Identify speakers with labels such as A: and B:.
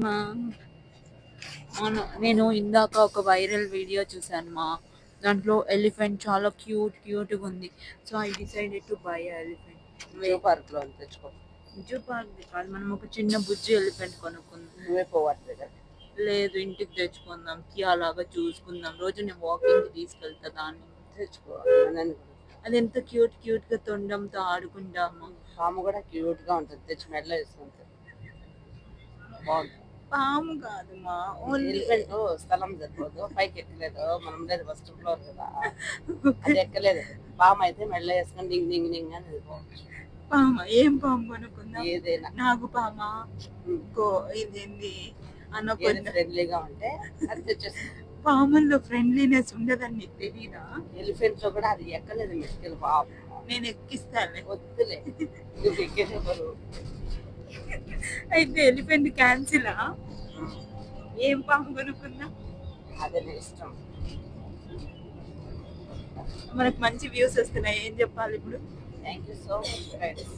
A: మా నేను ఇందాక ఒక వైరల్ వీడియో చూశాను దాంట్లో ఎలిఫెంట్ చాలా క్యూట్గా ఉంది. So I decided to buy elephant.
B: Zoo park లో తెచ్చుకో.
A: జూ పార్క్ కాదు, మనం ఒక చిన్న బుజ్జి ఎలిఫెంట్ కొనుక్కుందాం.
B: నువ్వే పోవాలి కదా.
A: లేదు, ఇంటికి తెచ్చుకుందాం, అలాగా చూసుకుందాం. రోజు నేను వాకింగ్ తీసుకెళ్తా దాన్ని.
B: తెచ్చుకో.
A: అది ఎంత క్యూట్గా తొండంతో ఆడుకుంటాము.
B: పాము కూడా క్యూట్ గా ఉంటుంది, తెచ్చి మెడలో వేసుకుంటుంది. బాగుంటుంది.
A: పాము కాదు మా ఓన్లీ
B: ఎలిఫెంట్ స్థలం సరిపోదు, పైకి ఎక్కలేదు. మనం లేదు ఫస్ట్ ఫ్లోర్ కదా, అది ఎక్కలేదు. పాము అయితే మెడలో వేసుకొని డింగ్ డింగ్ డింగ్ అని వెళ్ళిపోవచ్చు.
A: పామ ఏం పాము కొనుక్కుందాం?
B: ఏదైనా.
A: నాగు పామా, ఇదేంది
B: అనకుండా ఫ్రెండ్లీగా ఉంటే అది తెచ్చేసి.
A: పాముల్లో ఫ్రెండ్లీనెస్ ఉండదని నీకు తెలీదా?
B: ఎలిఫెంట్ లో కూడా అది ఎక్కలేదు మెడికల్ పాము.
A: నేను ఎక్కిస్తాను.
B: వద్దులే, నువ్వు ఎక్కేసేవారు.
A: అయితే ఎలిఫెంట్ క్యాన్సిలా? ఏం పాము కొనుక్కుందాం?
B: అదే ఇష్టం.
A: మనకు మంచి వ్యూస్ వస్తున్నాయి, ఏం చెప్పాలి ఇప్పుడు?
B: Thank you so much friends.